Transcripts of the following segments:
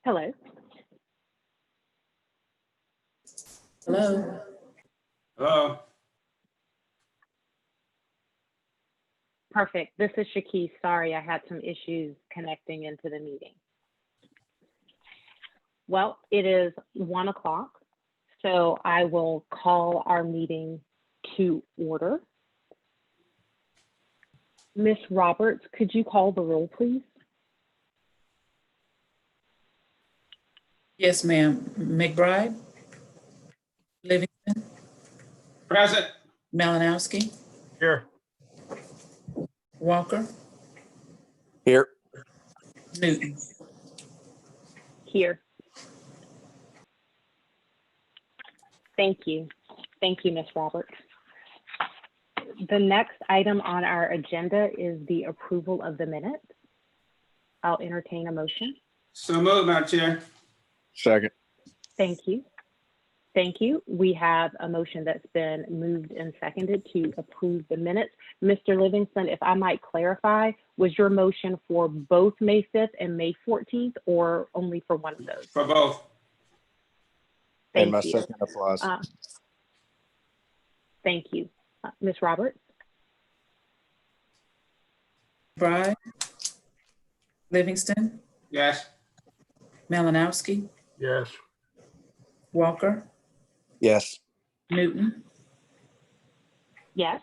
Hello. Hello. Hello. Perfect. This is Shakee. Sorry, I had some issues connecting into the meeting. Well, it is 1 o'clock, so I will call our meeting to order. Ms. Roberts, could you call the roll, please? Yes, ma'am. McBride? Livingston? Present. Malinowski? Here. Walker? Here. Newton? Here. Thank you. Thank you, Ms. Roberts. The next item on our agenda is the approval of the minutes. I'll entertain a motion. So moved, Madam Chair. Second. Thank you. Thank you. We have a motion that's been moved and seconded to approve the minutes. Mr. Livingston, if I might clarify, was your motion for both May 5th and May 14th or only for one of those? For both. And my Thank you. second applies. Thank you. Ms. Roberts? McBride? Livingston? Yes. Malinowski? Yes. Walker? Yes. Newton? Yes.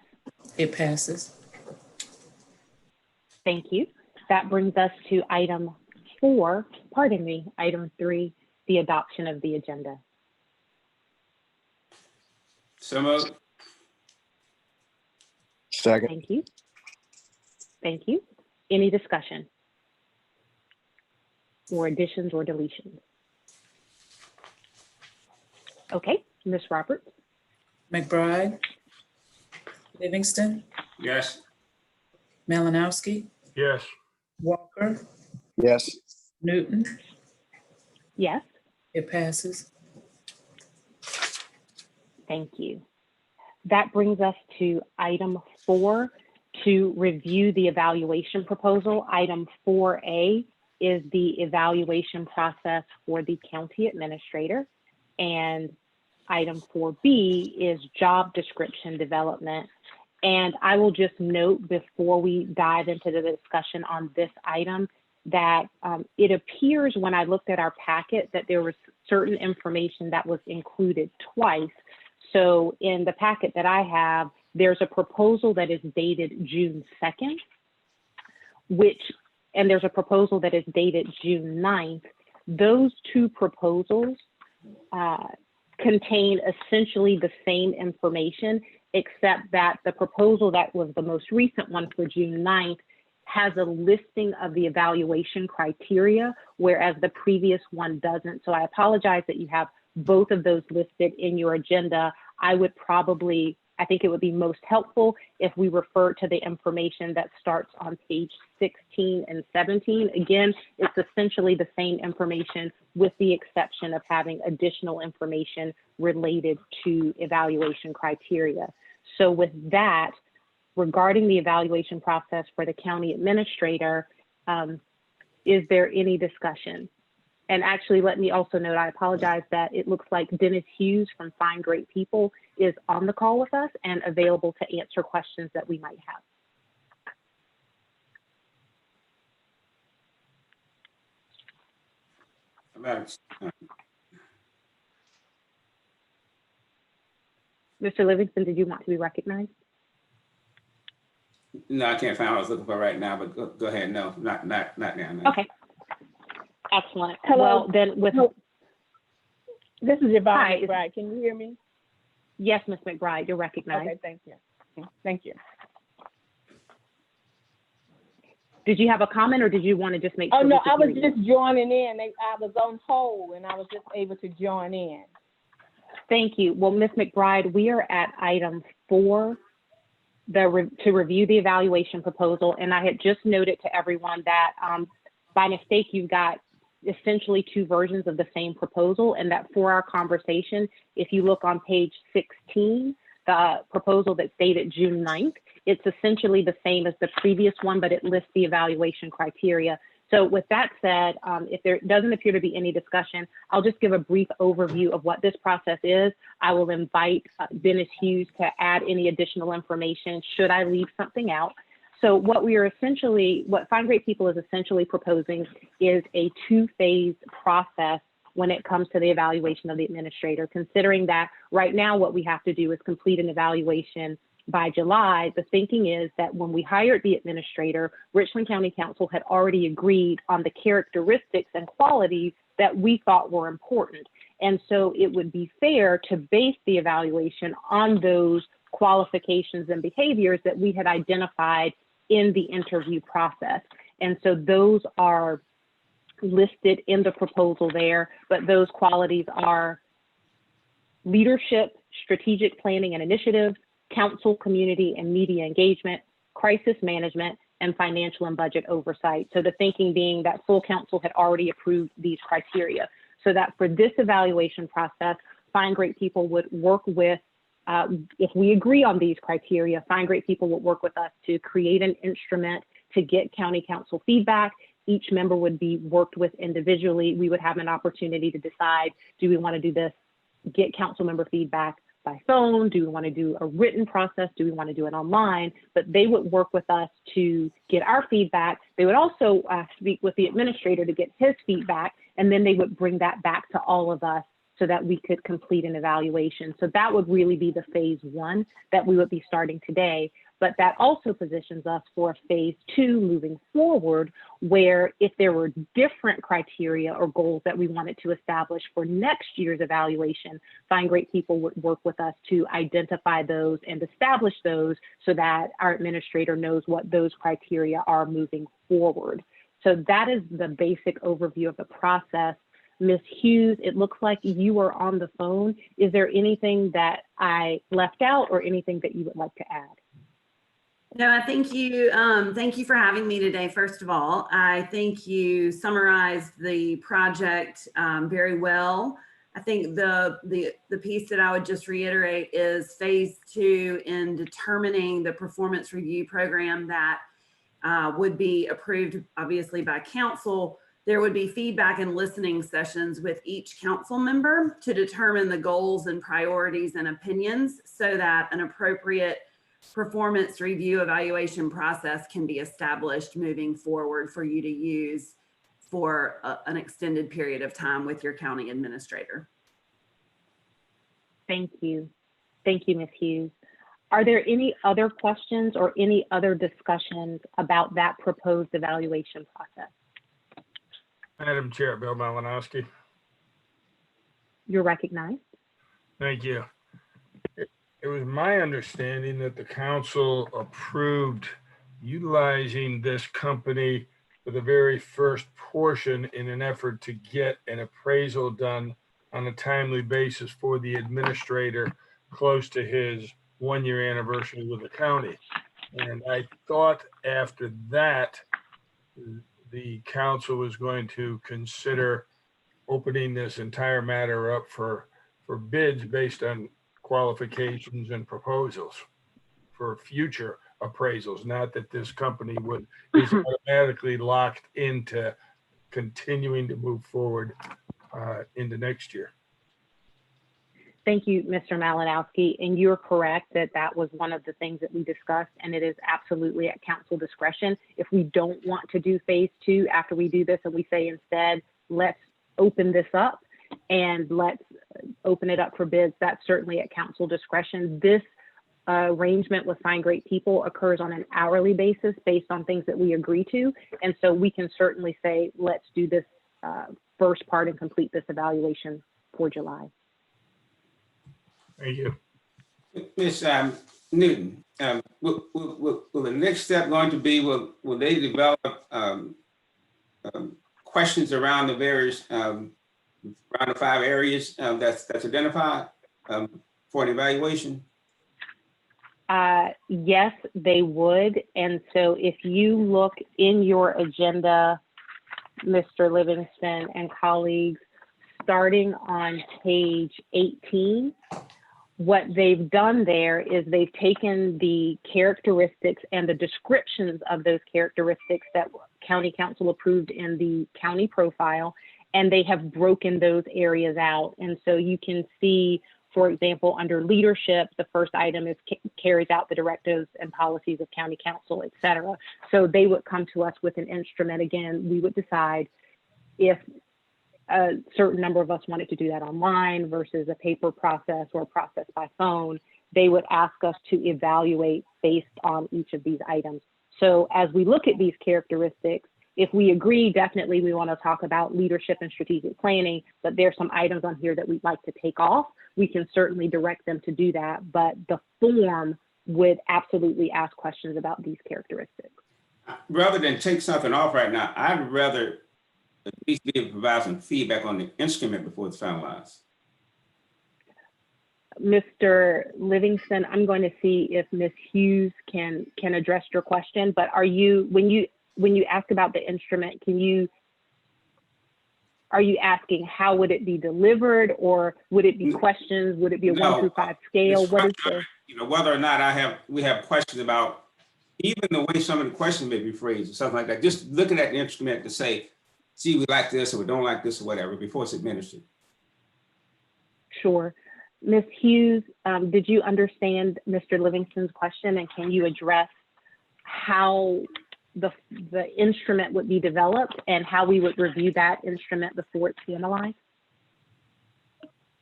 It passes. Thank you. That brings us to item 3, the adoption of the agenda. So moved. Second. Thank you. Thank you. Any discussion or additions or deletions? Okay, Ms. Roberts? McBride? Livingston? Yes. Malinowski? Yes. Walker? Yes. Newton? Yes. It passes. Thank you. That brings us to item 4, to review the evaluation proposal. Item 4A is the evaluation process for the county administrator. And item 4B is job description development. And I will just note before we dive into the discussion on this item that it appears when I looked at our packet that there was certain information that was included twice. So in the packet that I have, there's a proposal that is dated June 2nd, and there's a proposal that is dated June 9th. Those two proposals contain essentially the same information, except that the proposal that was the most recent one for June 9th has a listing of the evaluation criteria, whereas the previous one doesn't. So I apologize that you have both of those listed in your agenda. I think it would be most helpful if we refer to the information that starts on page 16 and 17. Again, it's essentially the same information with the exception of having additional information related to evaluation criteria. So with that, regarding the evaluation process for the county administrator, is there any discussion? And actually, let me also note, I apologize that it looks like Dennis Hughes from Find Great People is on the call with us and available to answer questions that we might have. Mr. Livingston, did you want to be recognized? No, I can't find what I was looking for right now, but go ahead. No, not now. No. Okay. Excellent. Hello. Well, then with This is Yvonne Hi. McBride. Can you hear me? yes, Ms. McBride, you're recognized. Okay, thank you. Thank you. Did you have a comment or did you want to just make Oh, sure? no, we could I was hear you? just joining in. I was on hold and I was just able to join in. Thank you. Well, Ms. McBride, we are at item 4, to review the evaluation proposal. And I had just noted to everyone that by mistake, you've got essentially 2 versions of the same proposal, and that for our conversation, if you look on page 16, the proposal that's dated June 9th, it's essentially the same as the previous one, but it lists the evaluation criteria. So with that said, if there doesn't appear to be any discussion, I'll just give a brief overview of what this process is. I will invite Dennis Hughes to add any additional information should I leave something out. So what Find Great People is essentially proposing is a two-phase process when it comes to the evaluation of the administrator, considering that right now what we have to do is complete an evaluation by July. The thinking is that when we hired the administrator, Richland County Council had already agreed on the characteristics and qualities that we thought were important. And so it would be fair to base the evaluation on those qualifications and behaviors that we had identified in the interview process. And so those are listed in the proposal there, but those qualities are leadership, strategic planning and initiatives, council, community, and media engagement, crisis management, and financial and budget oversight. So the thinking being that full council had already approved these criteria, so that for this evaluation process, Find Great People would work with, if we agree on these criteria, Find Great People would work with us to create an instrument to get county council feedback. Each member would be worked with individually. We would have an opportunity to decide, do we want to do this, get council member feedback by phone? Do we want to do a written process? Do we want to do it online? But they would work with us to get our feedback. They would also speak with the administrator to get his feedback, and then they would bring that back to all of us so that we could complete an evaluation. So that would really be the phase one that we would be starting today. But that also positions us for phase two moving forward, where if there were different criteria or goals that we wanted to establish for next year's evaluation, Find Great People would work with us to identify those and establish those so that our administrator knows what those criteria are moving forward. So that is the basic overview of the process. Ms. Hughes, it looks like you are on the phone. Is there anything that I left out or anything that you would like to add? No, I thank you. Thank you for having me today. First of all, I think you summarized the project very well. I think the piece that I would just reiterate is phase two in determining the performance review program that would be approved, obviously, by council. There would be feedback and listening sessions with each council member to determine the goals and priorities and opinions so that an appropriate performance review evaluation process can be established moving forward for you to use for an extended period of time with your county administrator. Thank you. Thank you, Ms. Hughes. Are there any other questions or any other discussions about that proposed evaluation process? Madam Chair, Bill Malinowski. You're recognized. Thank you. It was my understanding that the council approved utilizing this company for the very first portion in an effort to get an appraisal done on a timely basis for the administrator close to his one-year anniversary with the county. And I thought after that, the council was going to consider opening this entire matter up for bids based on qualifications and proposals for future appraisals, not that this company is automatically locked into continuing to move forward into next year. Thank you, Mr. Malinowski. And you're correct that that was one of the things that we discussed, and it is absolutely at council discretion. If we don't want to do phase two after we do this and we say instead, let's open this up and let's open it up for bids, that's certainly at council discretion. This arrangement with Find Great People occurs on an hourly basis based on things that we agree to. And so we can certainly say, let's do this first part and complete this evaluation for July. Thank you. Ms. Newton, will the next step going to be, will they develop questions around the various, around the 5 areas that's identified for an evaluation? Yes, they would. And so if you look in your agenda, Mr. Livingston and colleagues, starting on page 18, what they've done there is they've taken the characteristics and the descriptions of those characteristics that county council approved in the county profile, and they have broken those areas out. And so you can see, for example, under leadership, the first item is carries out the directives and policies of county council, et cetera. So they would come to us with an instrument. Again, we would decide if a certain number of us wanted to do that online versus a paper process or a process by phone. They would ask us to evaluate based on each of these items. So as we look at these characteristics, if we agree, definitely we want to talk about leadership and strategic planning, but there's some items on here that we'd like to take off. We can certainly direct them to do that, but the form would absolutely ask questions about these characteristics. Rather than take something off right now, I'd rather at least be able to provide some feedback on the instrument before it's finalized. Mr. Livingston, I'm going to see if Ms. Hughes can address your question, but are you, when you ask about the instrument, are you asking how would it be delivered, or would it be questions? Would it be a 1 through 5 scale? What is the, whether or not we have questions about even the way some of the questions may be phrased or something like that, just looking at the instrument to say, see, we like this or we don't like this or whatever before it's administered. Sure. Ms. Hughes, did you understand Mr. Livingston's question, and can you address how the instrument would be developed and how we would review that instrument before it's analyzed?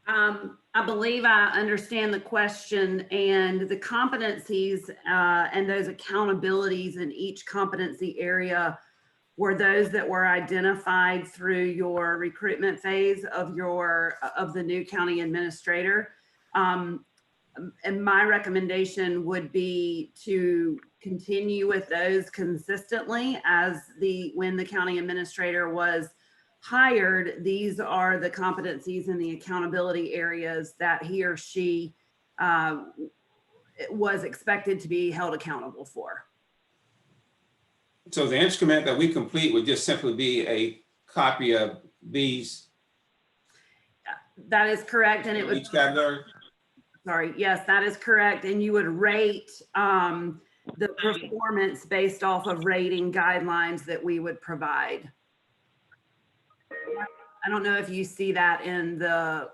I believe I understand the question, and the competencies and those accountabilities in each competency area were those that were identified through your recruitment phase of the new county administrator. And my recommendation would be to continue with those consistently when the county administrator was hired. These are the competencies and the accountability areas that he or she was expected to be held accountable for. So the instrument that we complete would just simply be a copy of these. That is correct. And it would, each category? sorry, yes, that is correct. And you would rate the performance based off of rating guidelines that we would provide. I don't know if you see that in the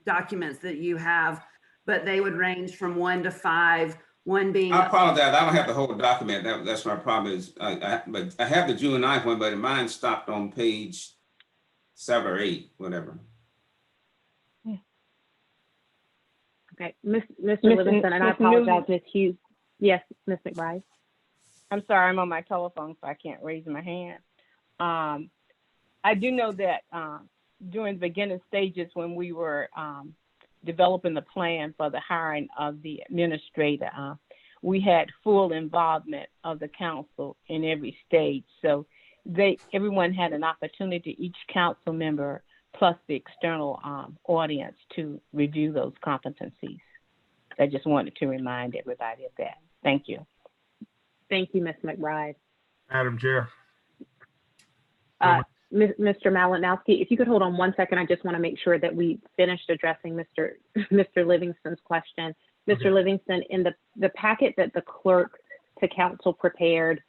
documents that you have, but they would range from 1 to 5. 1 being. I apologize. I don't have the whole document. That's my problem. Is but I have the June 9th one, but mine stopped on page 7 or 8, whatever. Okay, Mr. Livingston, and I apologize, Ms. Hughes. Yes, Ms. McBride. I'm sorry, I'm on my telephone, so I can't raise my hand. I do know that during the beginning stages when we were developing the plan for the hiring of the administrator, we had full involvement of the council in every stage. So everyone had an opportunity, each council member plus the external audience, to review those competencies. I just wanted to remind everybody of that. Thank you. Thank you, Ms. McBride. Madam Chair. Mr. Malinowski, if you could hold on 1 second, I just want to make sure that we finished addressing Mr. Livingston's question. Mr. Okay. Livingston, in the packet that the clerk to council prepared,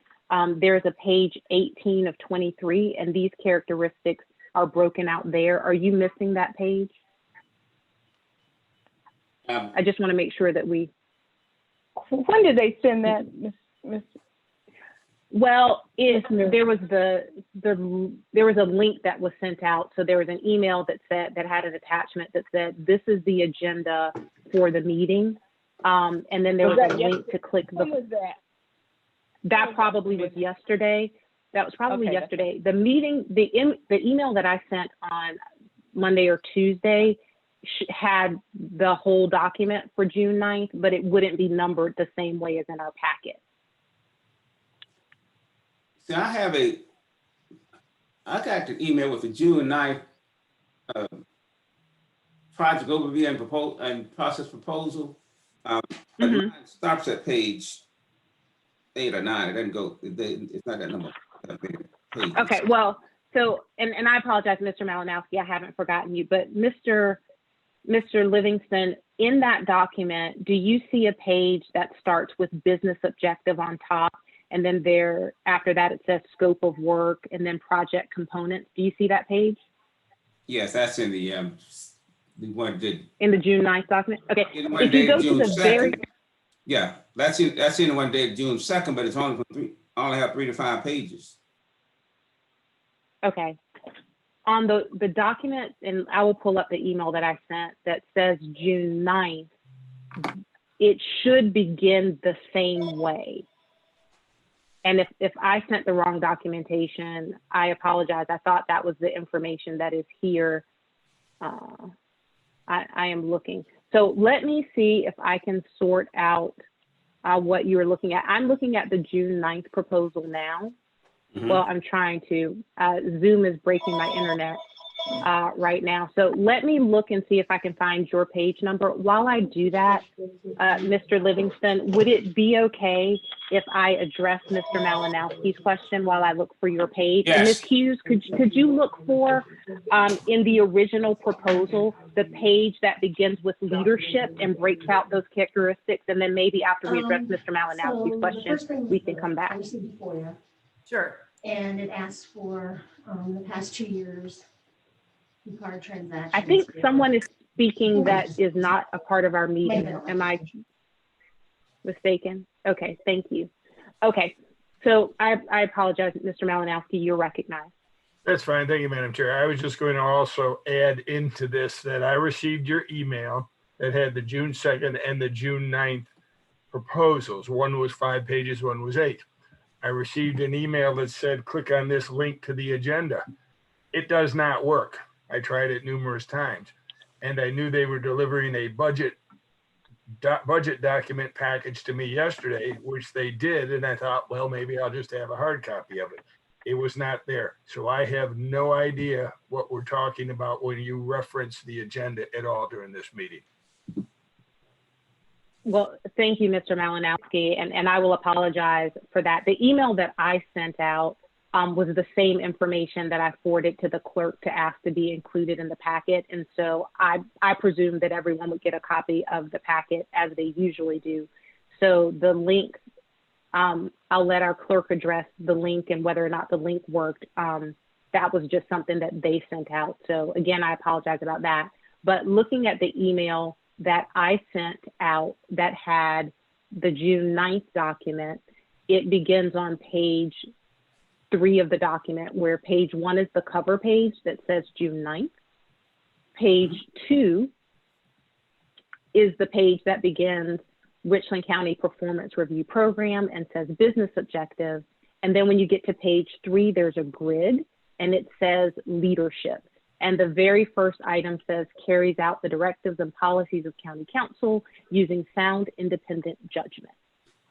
there's a page 18 of 23, and these characteristics are broken out there. Are you missing that page? I just want to make sure that we. When did they send that, Miss? Well, there was a link that was sent out. So there was an email that had an attachment that said, this is the agenda for the meeting. And then there was a link to click. When was that? That probably was yesterday. That was probably Okay, yesterday. The meeting, the email that I sent on Monday or Tuesday had the whole document for June 9th, but it wouldn't be numbered the same way as in our packet. See, I got the email with the June 9th project overview and process proposal. But mine stops at page 8 or 9. It doesn't go, it's not that number. Page. Okay, well, so, and I apologize, Mr. Malinowski, I haven't forgotten you, but Mr. Livingston, in that document, do you see a page that starts with business objective on top? And then there, after that, it says scope of work and then project components. Do you see that page Yes, that's in the one that, in the June 9th document? Okay, in one if you go dated to June the very, 2nd. Yeah, that's in the one dated June 2nd, but it's only for only have 3 to 5 pages. okay. On the document, and I will pull up the email that I sent that says June 9th, it should begin the same way. And if I sent the wrong documentation, I apologize. I thought that was the information that is here. I am looking. So let me see if I can sort out what you're looking at. I'm looking at the June 9th proposal now. Mhm. Well, I'm trying to. Zoom is breaking my internet right now. So let me look and see if I can find your page number. While I do that, Mr. Livingston, would it be okay if I address Mr. Malinowski's question while I look for your page? And Ms. Yes. Hughes, could you look for, in the original proposal, the page that begins with leadership and breaks out those characteristics? And then maybe after we address Mr. Malinowski's question, we can come back. I received it for you, Sure. and it asks for the past 2 years card transactions. I think someone is speaking that is not a part of our meeting. Am I mistaken? Okay, thank you. Okay, so I apologize, Mr. Malinowski, you're recognized. That's fine. Thank you, Madam Chair. I was just going to also add into this that I received your email that had the June 2nd and the June 9th proposals. One was 5 pages, one was 8. I received an email that said, click on this link to the agenda. It does not work. I tried it numerous times, and I knew they were delivering a budget document package to me yesterday, which they did. And I thought, well, maybe I'll just have a hard copy of it. It was not there. So I have no idea what we're talking about when you reference the agenda at all during this meeting. Well, thank you, Mr. Malinowski, and I will apologize for that. The email that I sent out was the same information that I forwarded to the clerk to ask to be included in the packet. And so I presume that everyone would get a copy of the packet as they usually do. So the link, I'll let our clerk address the link and whether or not the link worked. That was just something that they sent out. So again, I apologize about that. But looking at the email that I sent out that had the June 9th document, it begins on page 3 of the document, where page 1 is the cover page that says June 9th. Page 2 is the page that begins Richland County Performance Review Program and says business objectives. And then when you get to page 3, there's a grid and it says leadership. And the very first item says carries out the directives and policies of county council using sound independent judgment.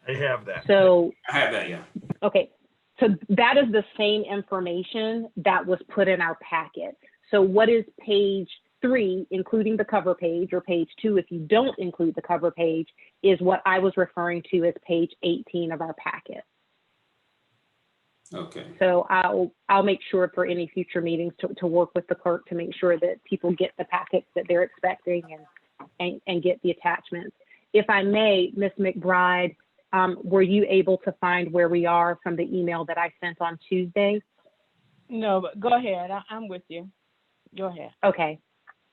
I have that. So, I have that, yeah. okay. So that is the same information that was put in our packet. So what is page 3, including the cover page, or page 2, if you don't include the cover page, is what I was referring to as page 18 of our packet. Okay. So I'll make sure for any future meetings to work with the clerk to make sure that people get the packets that they're expecting and get the attachments. If I may, Ms. McBride, were you able to find where we are from the email that I sent on Tuesday? No, but go ahead. I'm with you. Go ahead. Okay,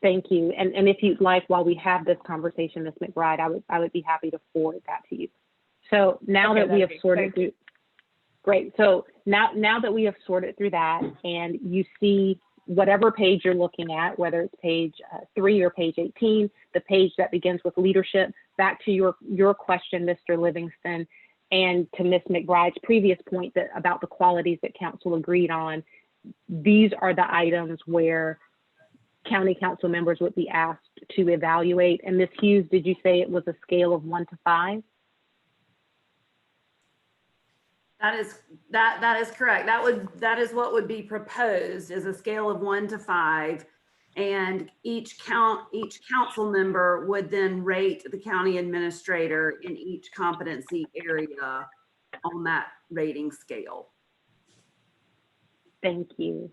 thank you. And if you'd like, while we have this conversation, Ms. McBride, I would be happy to forward that to you. So now that we have sorted through, great. So now that we have sorted through that and you see whatever page you're looking at, whether it's page 3 or page 18, the page that begins with leadership, back to your question, Mr. Livingston, and to Ms. McBride's previous point about the qualities that council agreed on, these are the items where county council members would be asked to evaluate. And Ms. Hughes, did you say it was a scale of 1 to 5? That is correct. That is what would be proposed, is a scale of 1 to 5. And each council member would then rate the county administrator in each competency area on that rating scale. Thank you.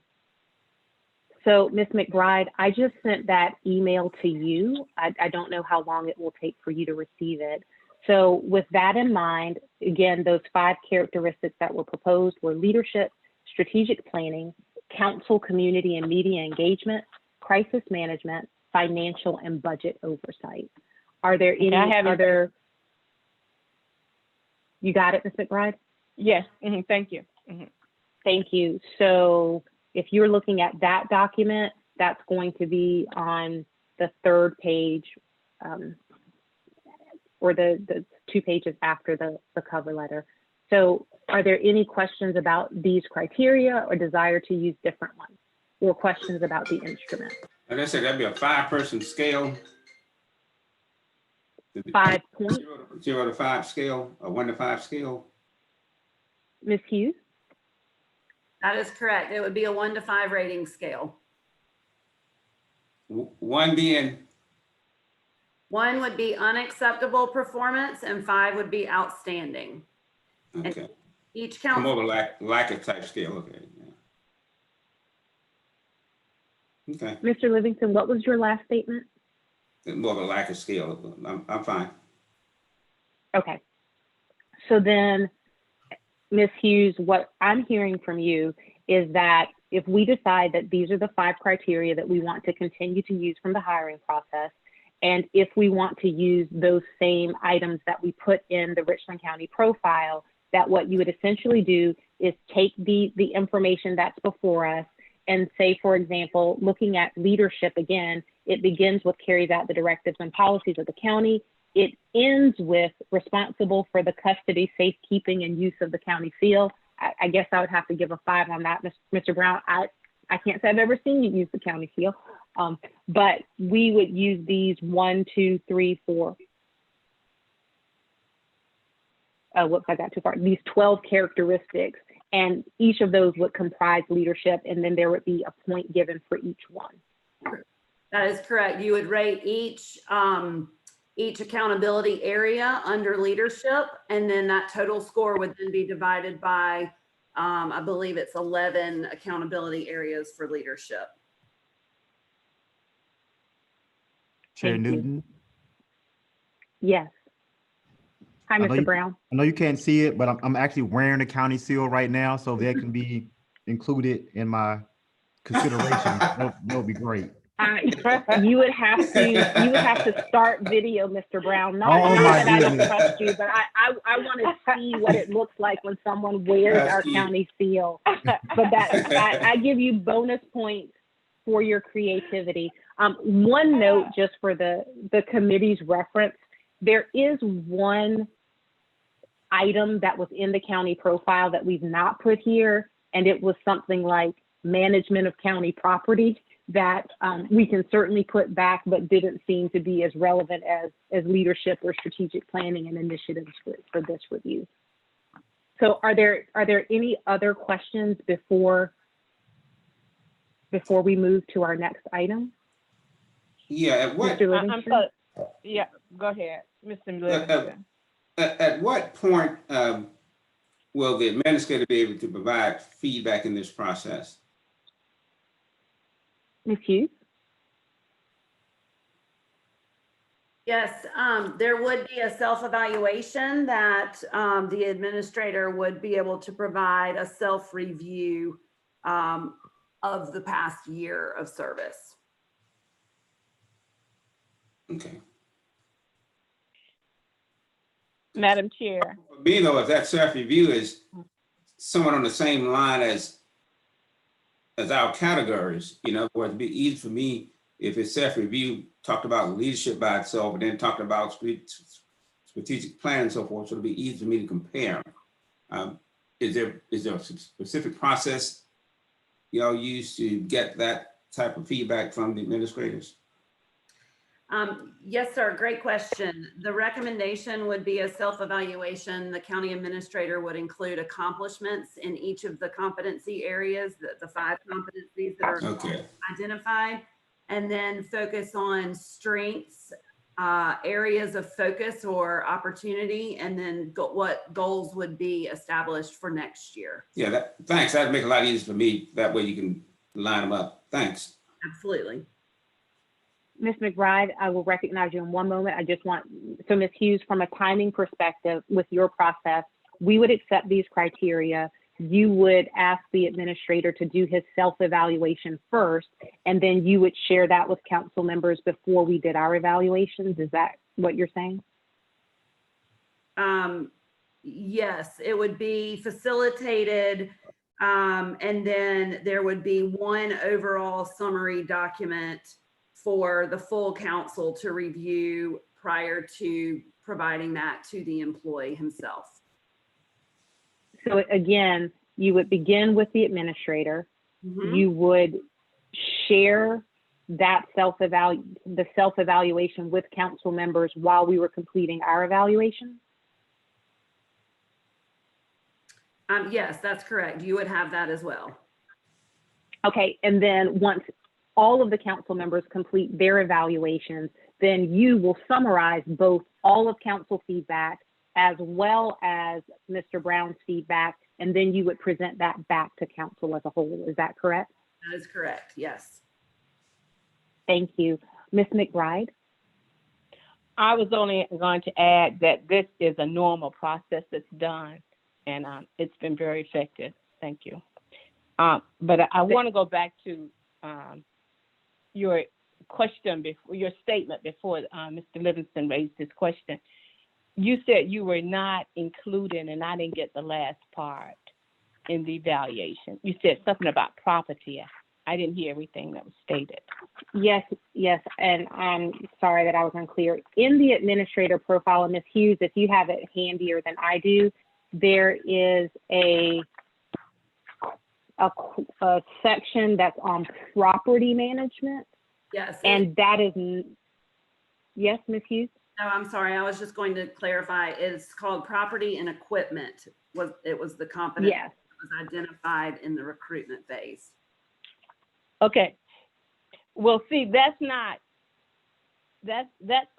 So Ms. McBride, I just sent that email to you. I don't know how long it will take for you to receive it. So with that in mind, again, those 5 characteristics that were proposed were leadership, strategic planning, council, community, and media engagement, crisis management, financial, and budget oversight. Are there any other? You got it, Ms. McBride? Yes, thank you. Thank you. So if you're looking at that document, that's going to be on the 3rd page, or the 2 pages after the cover letter. So are there any questions about these criteria or desire to use different ones, or questions about the instrument? Like I said, that'd be a 5-person scale. 5 points. 0 to 5 scale, a 1 to 5 scale. Ms. Hughes? That is correct. It would be a 1 to 5 rating scale. 1 being, 1 would be unacceptable performance and 5 would be outstanding. okay, Each more council, of a lack of type scale, okay. Yeah. Okay, Mr. Livingston, what was your last statement? more of a lack of scale, I'm fine. Okay. So then, Ms. Hughes, what I'm hearing from you is that if we decide that these are the 5 criteria that we want to continue to use from the hiring process, and if we want to use those same items that we put in the Richland County profile, that what you would essentially do is take the information that's before us and say, for example, looking at leadership again, it begins with carries out the directives and policies of the county. It ends with responsible for the custody, safekeeping, and use of the county seal. I guess I would have to give a 5 on that, Mr. Brown. I can't say I've ever seen you use the county seal, but we would use these 1, 2, 3, 4. Whoops, I got too far. These 12 characteristics, and each of those would comprise leadership, and then there would be a point given for each one. that is correct. You would rate each accountability area under leadership, and then that total score would then be divided by, I believe it's 11 accountability areas for leadership. Chair Thank you. Newton. Yes. Hi, I know Mr. Brown. I know you can't see it, but I'm actually wearing the county seal right now, so that can be included in my consideration. That would be great. You would have to start video, Mr. Brown. Not Oh, my that I don't goodness. trust you, but I want to see what it looks like when someone wears our county seal. But I give you bonus points for your creativity. One note just for the committee's reference, there is one item that was in the county profile that we've not put here, and it was something like management of county property that we can certainly put back, but didn't seem to be as relevant as leadership or strategic planning and initiatives for this review. So are there any other questions before we move to our next item? Yeah, at what, Mr. I'm Livingston? sorry. Yeah, go ahead, Mr. Livingston. at what point will the administrator be able to provide feedback in this process? Ms. Hughes? Yes, there would be a self-evaluation that the administrator would be able to provide a self-review of the past year of service. Okay. Madam Chair. For me though, if that self-review is somewhat on the same line as our categories, where it'd be easy for me if it's self-review, talked about leadership by itself, and then talked about strategic plan and so forth, so it'd be easy for me to compare. Is there a specific process y'all use to get that type of feedback from the administrators? Yes, sir. Great question. The recommendation would be a self-evaluation. The county administrator would include accomplishments in each of the competency areas, the 5 competencies that are identified, and then focus on strengths, areas of focus or opportunity, and then what goals would be established for next year. Yeah, thanks. That'd make it a lot easier for me. That way you can line them up. Thanks. Absolutely. Ms. McBride, I will recognize you in one moment. I just want, so Ms. Hughes, from a timing perspective with your process, we would accept these criteria. You would ask the administrator to do his self-evaluation first, and then you would share that with council members before we did our evaluations. Is that what you're saying? Yes, it would be facilitated. And then there would be one overall summary document for the full council to review prior to providing that to the employee himself. So again, you would begin with the administrator. Mhm. You would share that the self-evaluation with council members while we were completing our evaluation. Yes, that's correct. You would have that as well. Okay, and then once all of the council members complete their evaluations, then you will summarize both all of council feedback as well as Mr. Brown's feedback, and then you would present that back to council as a whole. Is that correct? That is correct. Yes. Thank you. Ms. McBride? I was only going to add that this is a normal process that's done, and it's been very effective. Thank you. But I want to go back to your question before, your statement before Mr. Livingston raised this question. You said you were not including, and I didn't get the last part in the evaluation. You said something about property. I didn't hear everything that was stated. Yes, and I'm sorry that I was unclear. In the administrator profile, and Ms. Hughes, if you have it handier than I do, there is a section that's on property management, Yes. and that is, yes, Ms. Hughes? No, I'm sorry. I was just going to clarify. It's called property and equipment. It was the component Yes. that was identified in the recruitment phase. Okay. Well, see, that's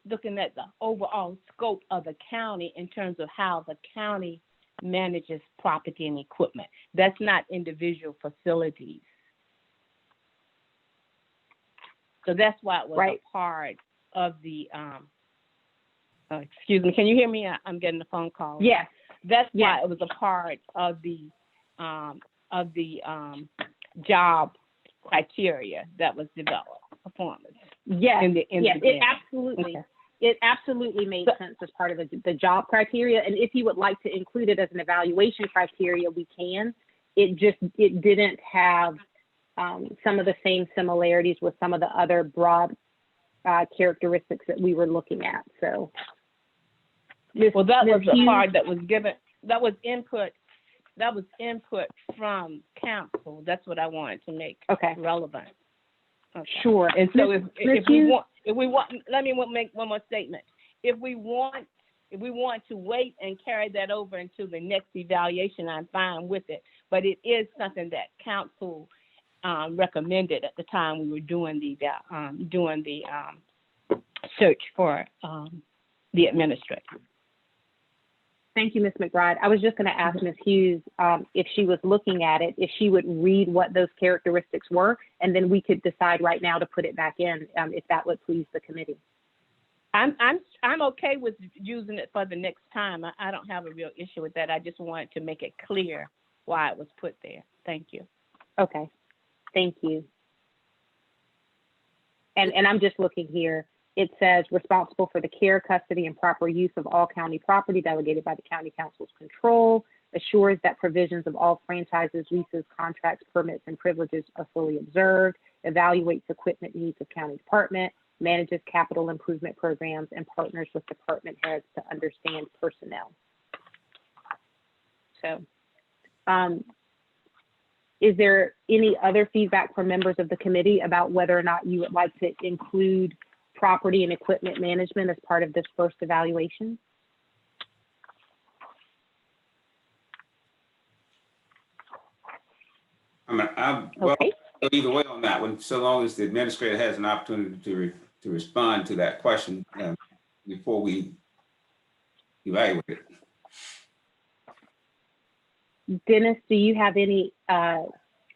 looking at the overall scope of the county in terms of how the county manages property and equipment. That's not individual facilities. So that's why it was Right. a part of the, excuse me, can you hear me? I'm getting a phone call. Yes. That's why Yes. it was a part of the job criteria that was developed, performance. Yes, In the yes, it beginning. absolutely, Okay. it absolutely made sense as part of the job criteria. And if you would like to include it as an evaluation criteria, we can. It didn't have some of the same similarities with some of the other broad characteristics that we were looking at. So, Well, that was Ms. the Hughes? part that was given, that was input from council. That's what I wanted to make Okay, relevant. Okay. sure. And so Ms. if we Hughes? want, let me make one more statement. If we want to wait and carry that over into the next evaluation, I'm fine with it. But it is something that council recommended at the time we were doing the search for the administrator. Thank you, Ms. McBride. I was just going to ask Ms. Hughes if she was looking at it, if she would read what those characteristics were, and then we could decide right now to put it back in if that would please the committee. I'm okay with using it for the next time. I don't have a real issue with that. I just wanted to make it clear why it was put there. Thank you. Okay, thank you. And I'm just looking here. It says responsible for the care, custody, and proper use of all county property delegated by the county council's control, assures that provisions of all franchises, leases, contracts, permits, and privileges are fully observed, evaluates equipment needs of county department, manages capital improvement programs, and partners with department heads to understand personnel. So, is there any other feedback from members of the committee about whether or not you would like to include property and equipment management as part of this first evaluation? I'm Okay. either way on that one, so long as the administrator has an opportunity to respond to that question before we evaluate it. Dennis, do you have any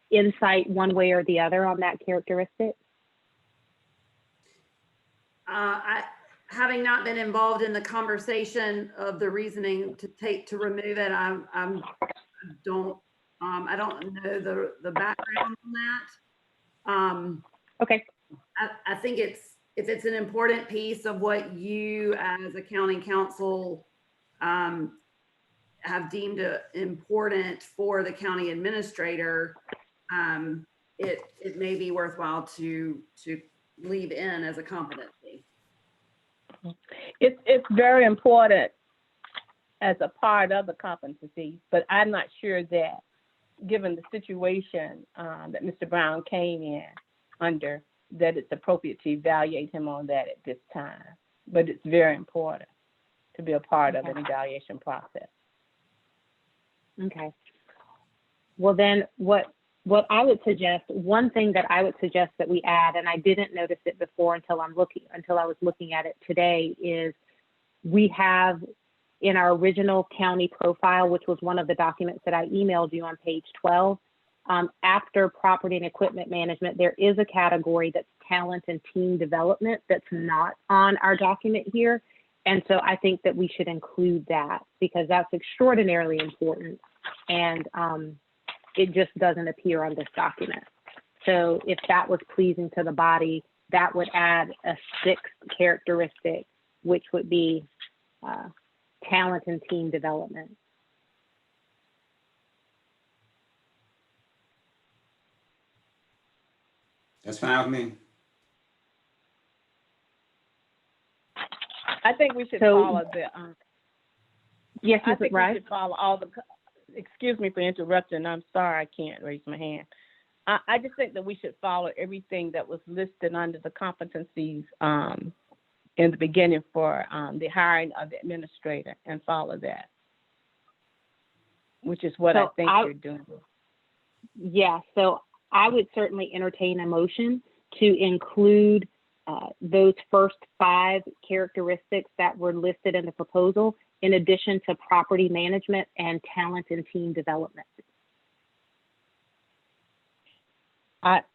insight one way or the other on that characteristic? Having not been involved in the conversation of the reasoning to remove it, I don't know the background on that. Okay. I think if it's an important piece of what you as a county council have deemed important for the county administrator, it may be worthwhile to leave in as a competency. It's very important as a part of the competency, but I'm not sure that, given the situation that Mr. Brown came in under, that it's appropriate to evaluate him on that at this time. But it's very important to be a part of an evaluation process. Okay. Well, then what I would suggest, one thing that I would suggest that we add, and I didn't notice it before until I was looking at it today, is we have in our original county profile, which was one of the documents that I emailed you on page 12, after property and equipment management, there is a category that's talent and team development that's not on our document here. And so I think that we should include that because that's extraordinarily important. And it just doesn't appear on this document. So if that was pleasing to the body, that would add a sixth characteristic, which would be talent and team development. That's fine with me. I think we should So- follow the. Yes, I Mrs. think we Rice. should follow all the. Excuse me for interrupting. I'm sorry, I can't raise my hand. I just think that we should follow everything that was listed under the competencies in the beginning for the hiring of the administrator and follow that, which is what I So think you're doing. Yeah, so I would certainly entertain a motion to include those first 5 characteristics that were listed in the proposal, in addition to property management and talent and team development.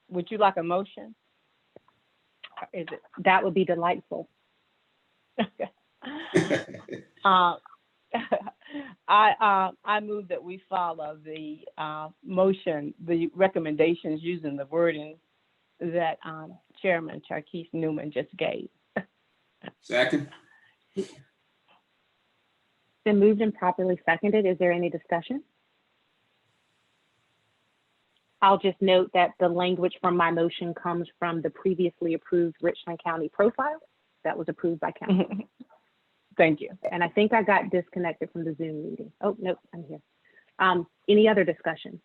Would you like a motion? Or is it? That would be delightful. I move that we follow the motion, the recommendations using the wording that Chairman Charkeith Newman just gave. Second. Been moved and properly seconded. Is there any discussion? I'll just note that the language from my motion comes from the previously approved Richland County profile that was approved by council. Thank you. And I think I got disconnected from the Zoom meeting. Oh, nope, I'm here. Any other discussion?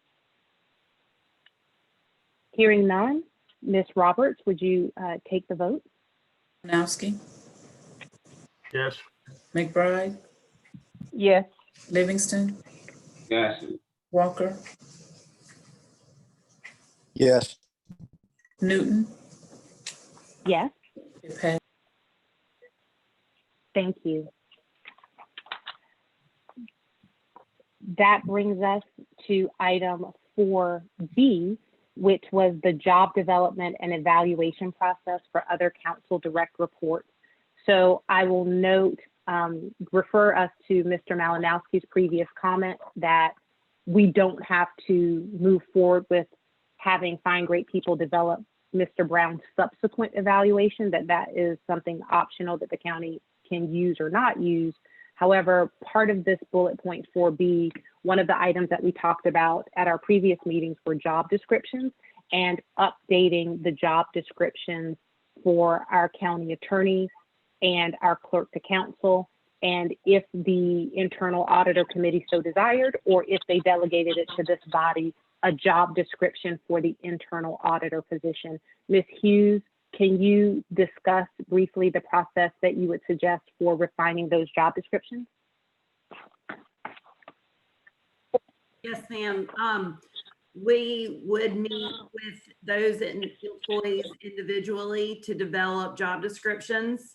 Hearing none, Ms. Roberts, would you take the vote? Malinowski, Yes. McBride, Yes. Livingston, Yes. Walker, Yes. Newton. Yes, It passed. thank you. That brings us to item 4B, which was the job development and evaluation process for other council direct reports. So I will note, refer us to Mr. Malinowski's previous comment that we don't have to move forward with having Find Great People develop Mr. Brown's subsequent evaluation, that is something optional that the county can use or not use. However, part of this bullet point 4B, one of the items that we talked about at our previous meetings were job descriptions and updating the job descriptions for our county attorney and our clerk to council. And if the internal auditor committee so desired, or if they delegated it to this body, a job description for the internal auditor position. Ms. Hughes, can you discuss briefly the process that you would suggest for refining those job descriptions? Yes, ma'am. We would meet with those employees individually to develop job descriptions.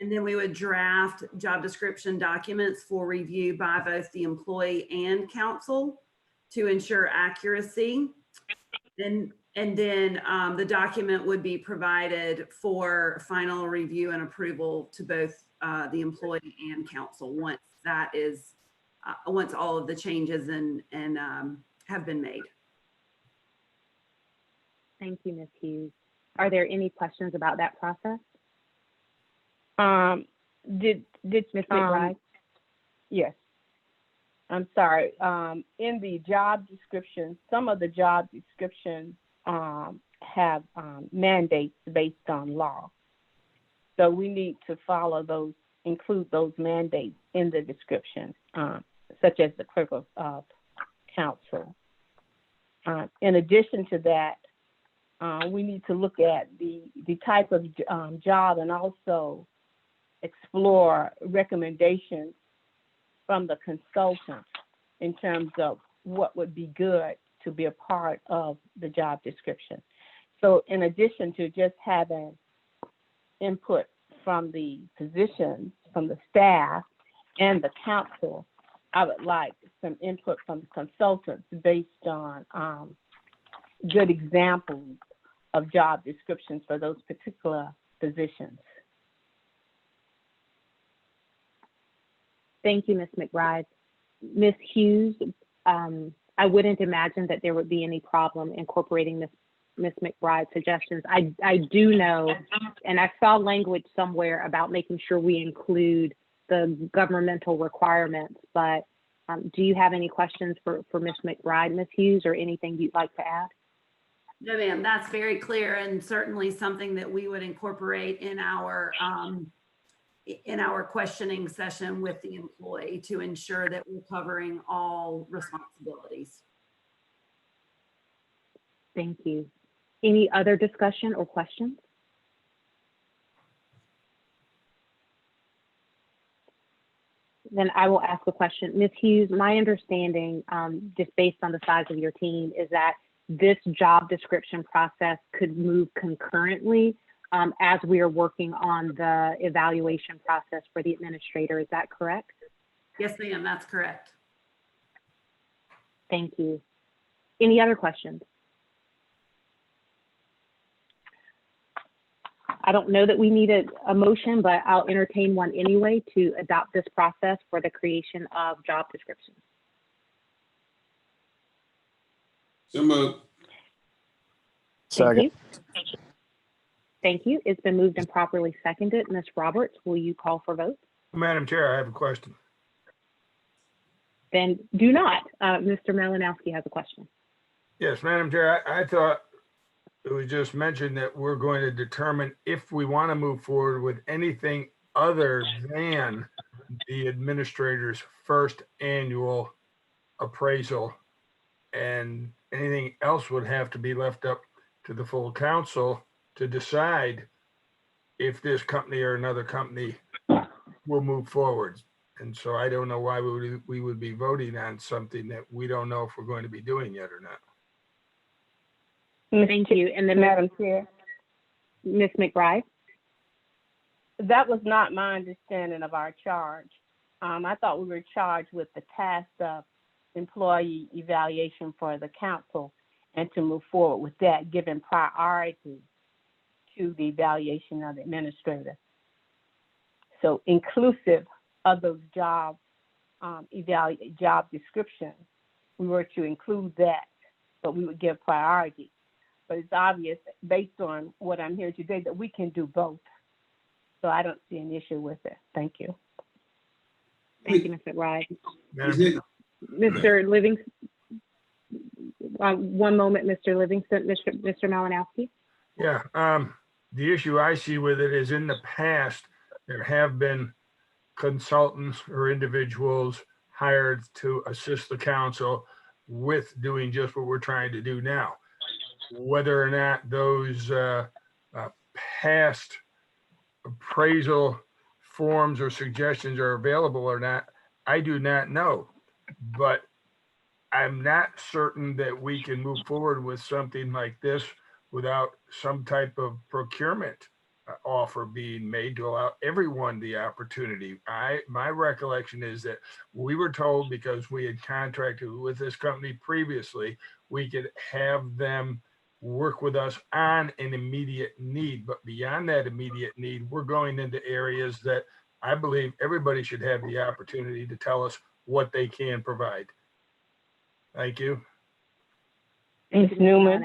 And then we would draft job description documents for review by both the employee and council to ensure accuracy. And And then the document would be provided for final review and approval to both the employee and council once that is, once all of the changes and have been made. Thank you, Ms. Hughes. Are there any questions about that process? Did Ms. McBride? Yes. I'm sorry. In the job description, some of the job descriptions have mandates based on law. So we need to follow those, include those mandates in the description, such as the clerk of council. In addition to that, we need to look at the type of job and also explore recommendations from the consultant in terms of what would be good to be a part of the job description. So in addition to just having input from the positions, from the staff and the council, I would like some input from consultants based on good examples of job descriptions for those particular positions. Thank you, Ms. McBride. Ms. Hughes, I wouldn't imagine that there would be any problem incorporating Ms. McBride's suggestions. I do know, and I saw language somewhere about making sure we include the governmental requirements, but do you have any questions for Ms. McBride, Ms. Hughes, or anything you'd like to add? No, ma'am, that's very clear and certainly something that we would incorporate in our questioning session with the employee to ensure that we're covering all responsibilities. Thank you. Any other discussion or questions? Then I will ask a question. Ms. Hughes, my understanding, just based on the size of your team, is that this job description process could move concurrently as we are working on the evaluation process for the administrator. Is that correct? Yes, ma'am, that's correct. Thank you. Any other questions? I don't know that we need a motion, but I'll entertain one anyway to adopt this process for the creation of job descriptions. So moved. Second. Thank you. Thank you. It's been moved and properly seconded. Ms. Roberts, will you call for vote? Madam Chair, I have a question. Then do not. Mr. Malinowski has a question. Yes, Madam Chair, I thought it was just mentioned that we're going to determine if we want to move forward with anything other than the administrator's first annual appraisal, and anything else would have to be left up to the full council to decide if this company or another company will move forward. And so I don't know why we would be voting on something that we don't know if we're going to be doing yet or not. Thank you. And then Madam Chair, Ms. McBride. that was not my understanding of our charge. I thought we were charged with the task of employee evaluation for the council and to move forward with that, giving priority to the evaluation of the administrator. So inclusive of those job descriptions, we were to include that, but we would give priority. But it's obvious based on what I'm hearing today that we can do both. So I don't see an issue with it. Thank you. Thank you, Ms. McBride. Is it- Mr. Livingston, one moment, Mr. Livingston, Mr. Malinowski. Yeah, the issue I see with it is in the past, there have been consultants or individuals hired to assist the council with doing just what we're trying to do now. Whether or not those past appraisal forms or suggestions are available or not, I do not know. But I'm not certain that we can move forward with something like this without some type of procurement offer being made to allow everyone the opportunity. My recollection is that we were told, because we had contracted with this company previously, we could have them work with us on an immediate need. But beyond that immediate need, we're going into areas that I believe everybody should have the opportunity to tell us what they can provide. Thank you. Ms. Newman,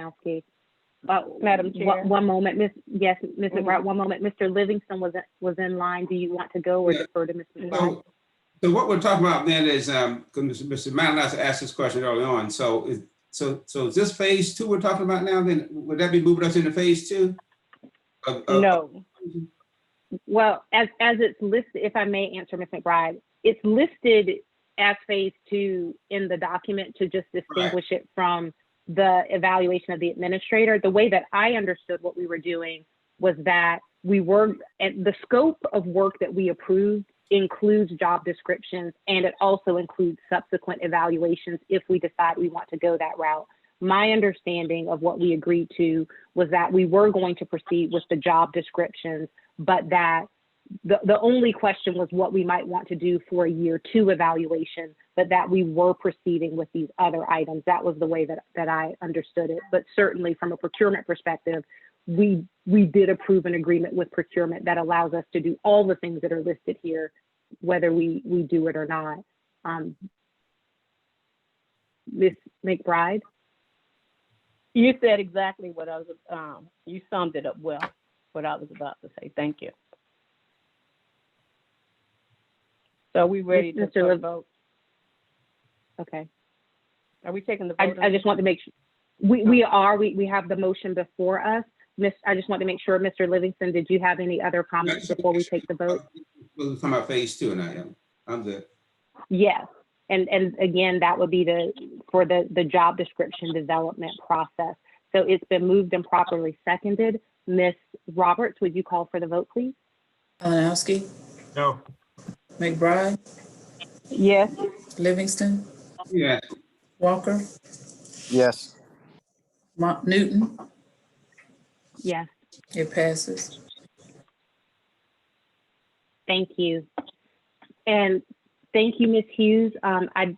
Madam Chair. One moment, Ms. McBride, one moment. Mr. Livingston was in line. Do you want to go or Yeah. defer to Ms. McBride? So what we're talking about then is, because Mr. Malinas asked this question early on. So is this phase 2 we're talking about now? Then would that be moving us into phase 2? No. Well, as it's listed, if I may answer, Ms. McBride, it's listed as phase 2 in the document to just distinguish it from the evaluation of the administrator. The way that I understood what we were doing was that the scope of work that we approved includes job descriptions, and it also includes subsequent evaluations if we decide we want to go that route. My understanding of what we agreed to was that we were going to proceed with the job descriptions, but that the only question was what we might want to do for a year 2 evaluation, but that we were proceeding with these other items. That was the way that I understood it. But certainly from a procurement perspective, we did approve an agreement with procurement that allows us to do all the things that are listed here, whether we do it or not. Ms. McBride? You said exactly what I was, you summed it up well, what I was about to say. Thank you. So are we ready to Mr. Liv- vote? Okay. Are we taking the vote? I just want to make sure, we have the motion before us. I just want to make sure, Mr. Livingston, did you have any other comments before we take the vote? We're talking about phase 2 and I'm good. Yes, and again, that would be for the job description development process. So it's been moved and properly seconded. Ms. Roberts, would you call for the vote, please? Malinowski, No. McBride, Yes. Livingston, Yeah. Walker, Yes. Newton. Yes, It passes. thank you. And thank you, Ms. Hughes. I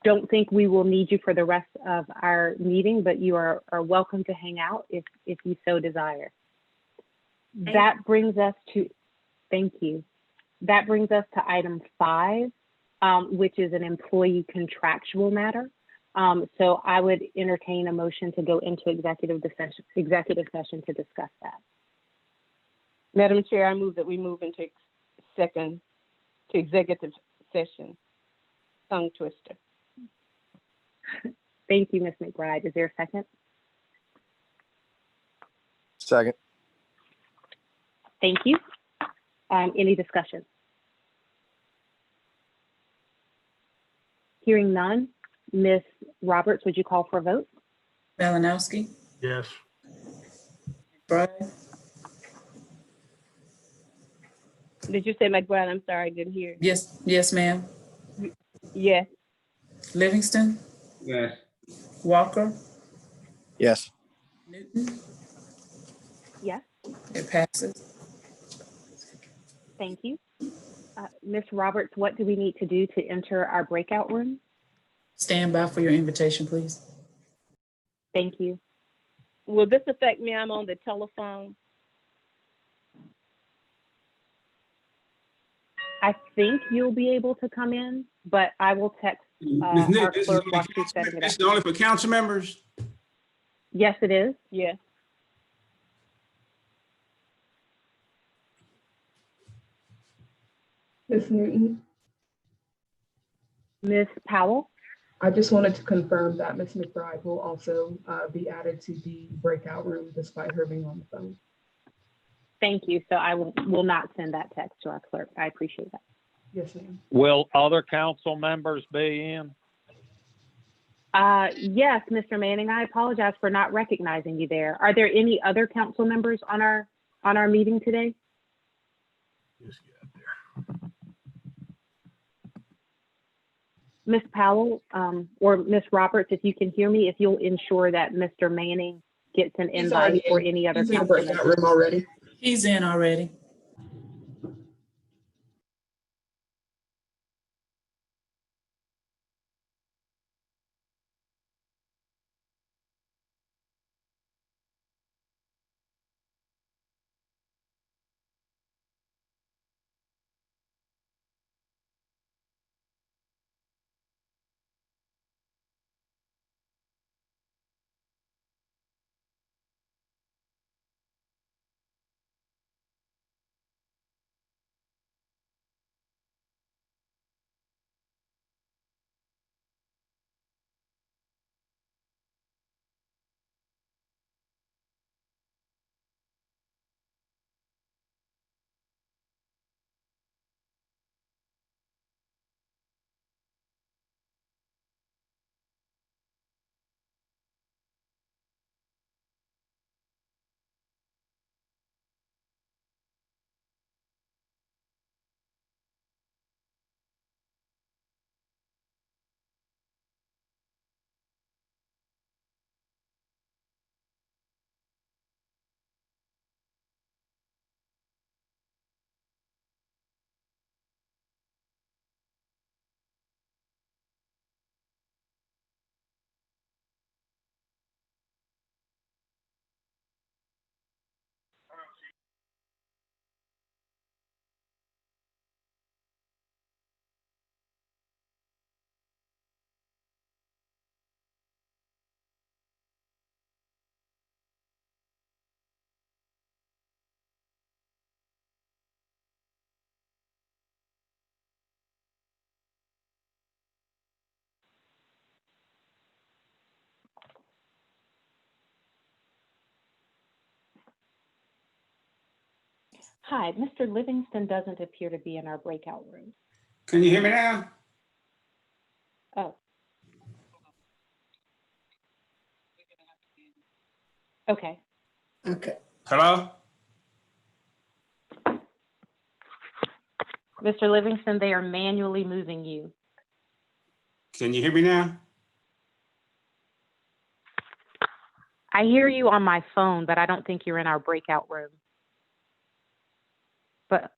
don't think we will need you for the rest of our meeting, but you are welcome to hang out if you so desire. That brings us to, thank you. That brings us to item 5, which is an employee contractual matter. So I would entertain a motion to go into executive session to discuss that. Madam Chair, I move that we move into executive session. Tongue twister. Thank you, Ms. McBride. Is there a second? Second. Thank you. Any discussion? Hearing none, Ms. Roberts, would you call for a vote? Malinowski, Yes. McBride, Did you say McBride? I'm sorry, I didn't hear. yes, ma'am. Yes. Livingston, Yes. Walker, Yes. Newton. Yes, It passes. thank you. Ms. Roberts, what do we need to do to enter our breakout room? Stand by for your invitation, please. Thank you. Will this affect me? I'm on the telephone. I think you'll be able to come in, but I will text Ms. Nick, our this is clerk only while for she's setting it this up. is only for council members? Yes, it is. Yes. Ms. Newton, Ms. Powell? I just wanted to confirm that Ms. McBride will also be added to the breakout room despite her being on the phone. Thank you. So I will not send that text to our clerk. I appreciate that. Yes, ma'am. Will other council members be in? Yes, Mr. Manning, I apologize for not recognizing you there. Are there any other council members on our meeting today? Just get out there. Ms. Powell, or Ms. Roberts, if you can hear me, if you'll ensure that Mr. Manning gets an He's invite already for in. any other He's in the council breakout members. room already. He's in already. Hi, Mr. Livingston doesn't appear to be in our breakout room. Can you hear me now? Oh. Okay. Okay. Hello? Mr. Livingston, they are manually moving you. Can you hear me now? I hear you on my phone, but I don't think you're in our breakout room. But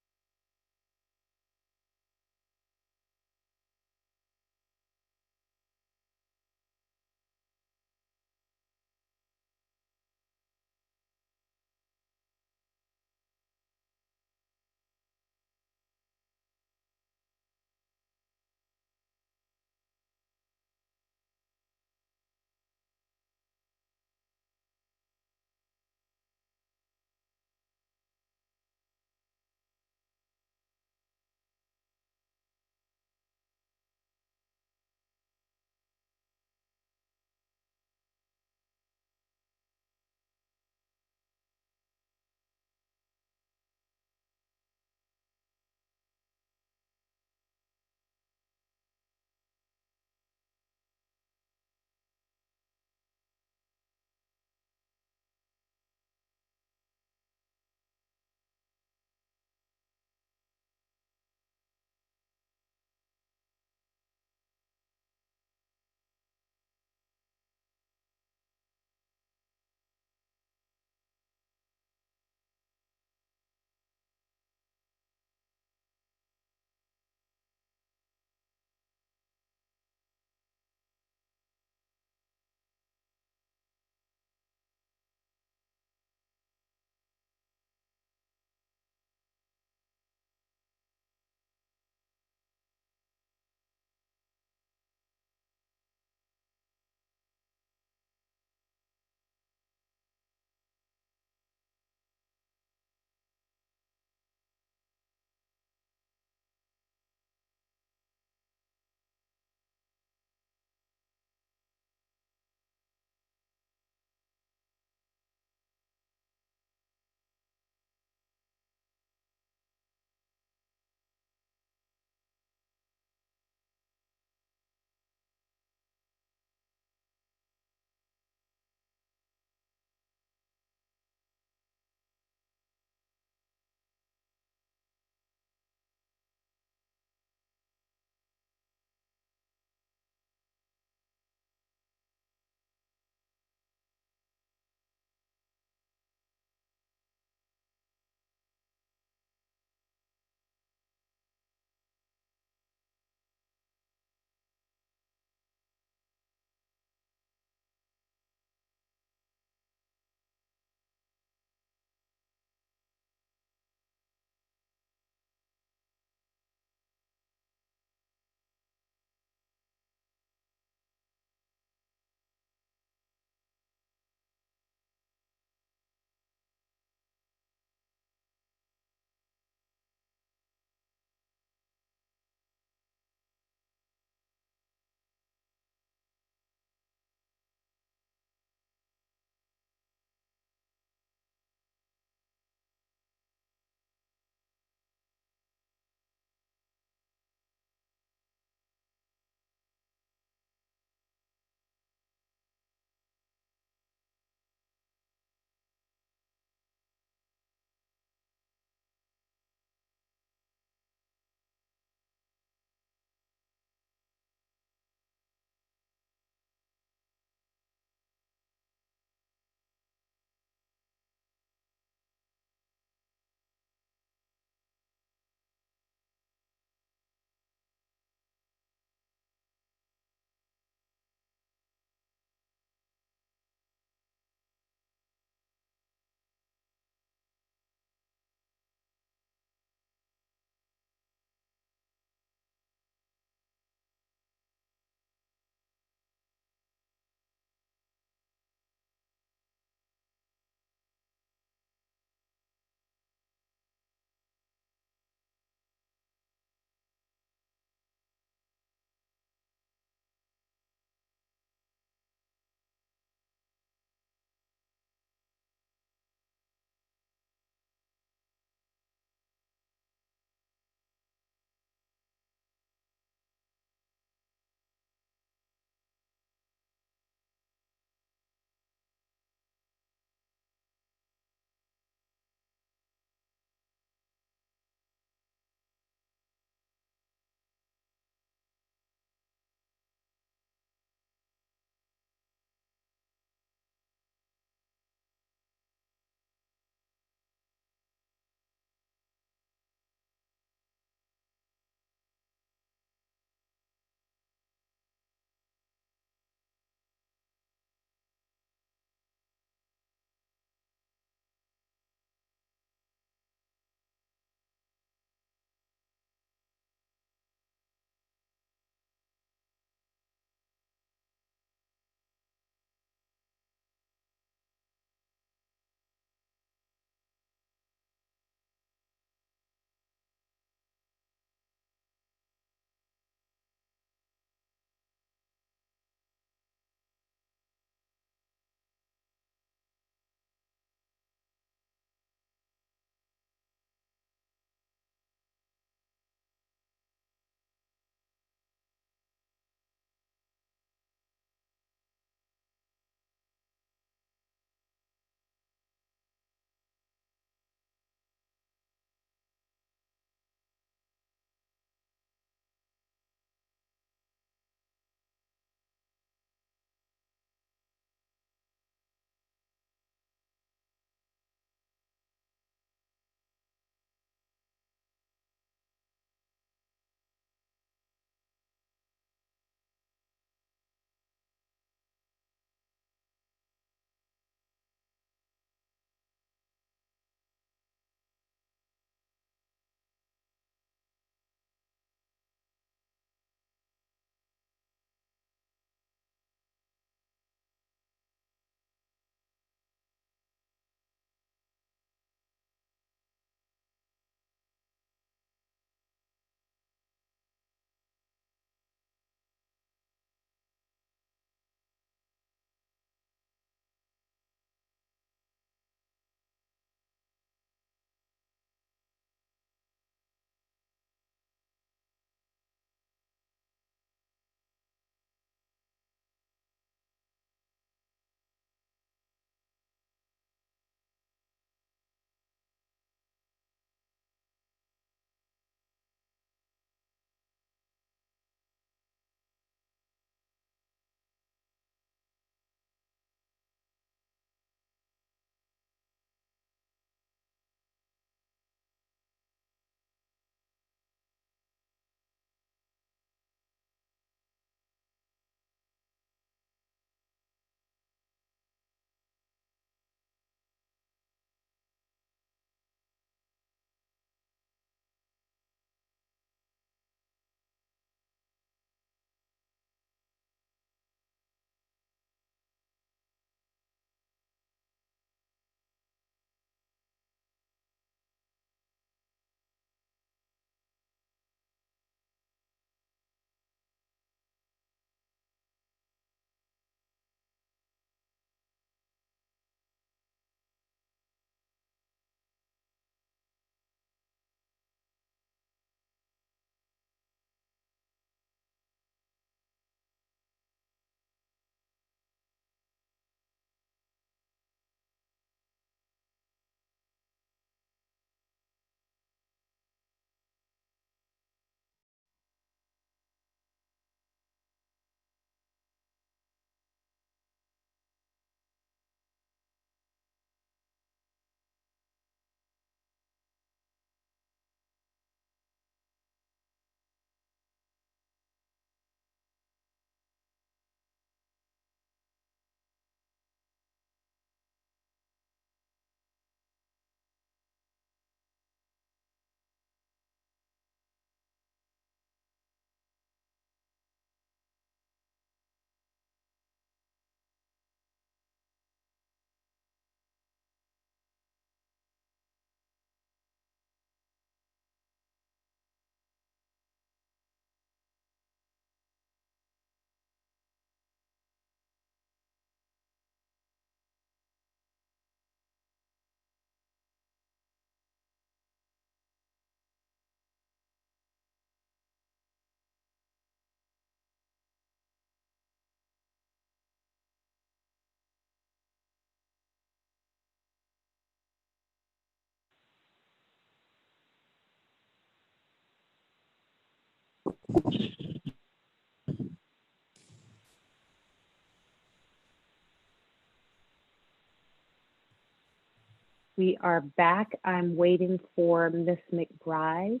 We are back. I'm waiting for Ms. McBride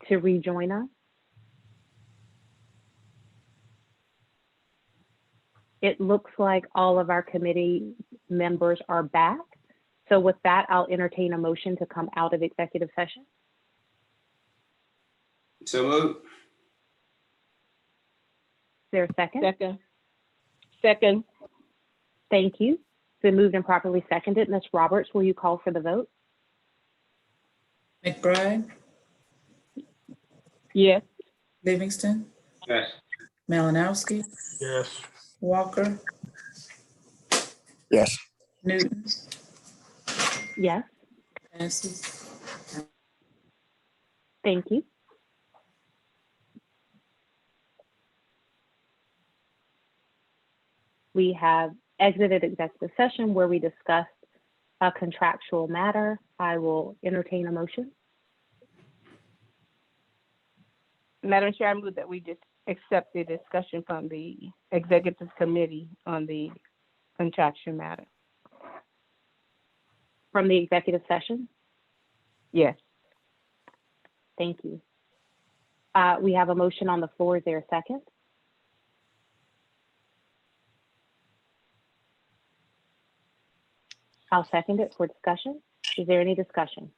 to rejoin us. It looks like all of our committee members are back. So with that, I'll entertain a motion to come out of executive session. So moved. Is there a second? Second. Thank you. It's been moved and properly seconded. Ms. Roberts, will you call for the vote? McBride, Yes. Livingston, Yes. Malinowski, Yes. Walker, Yes. Newton, Yes, passes. thank you. We have exited executive session where we discussed a contractual matter. I will entertain a motion. Madam Chair, I move that we just accept the discussion from the executive committee on the contraction matter. From the executive session? Yes. Thank you. We have a motion on the floor. Is there a second? I'll second it for discussion. Is there any discussion?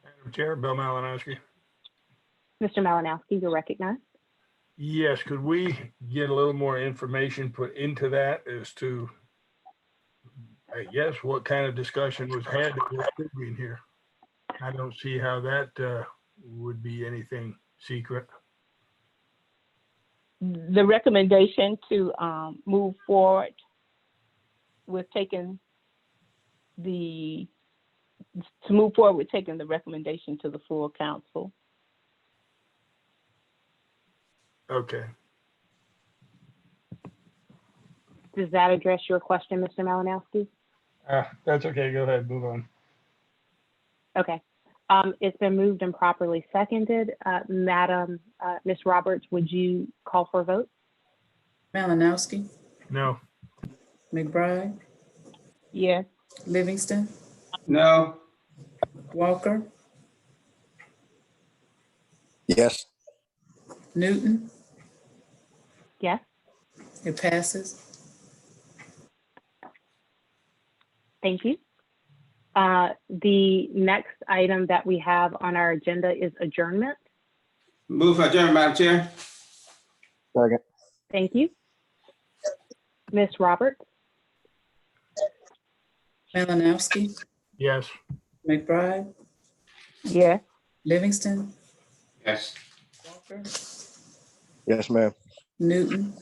Madam Chair, Bill Malinowski. Mr. Malinowski, you're recognized. Yes, could we get a little more information put into that as to, I guess, what kind of discussion was had that we're approving here? I don't see how that would be anything secret. The recommendation to move forward with taking the recommendation to the full council. Okay. Does that address your question, Mr. Malinowski? That's okay. Go ahead. Move on. Okay. It's been moved and properly seconded. Madam, Ms. Roberts, would you call for a vote? Malinowski, No. McBride, Yes. Livingston, No. Walker, Yes. Newton, Yes. it passes. Thank you. The next item that we have on our agenda is adjournment. Move for adjournment, Madam Chair. Second. Thank you. Ms. Roberts? Malinowski, Yes. McBride, Yes. Livingston, Yes. Walker, Yes, ma'am. Newton,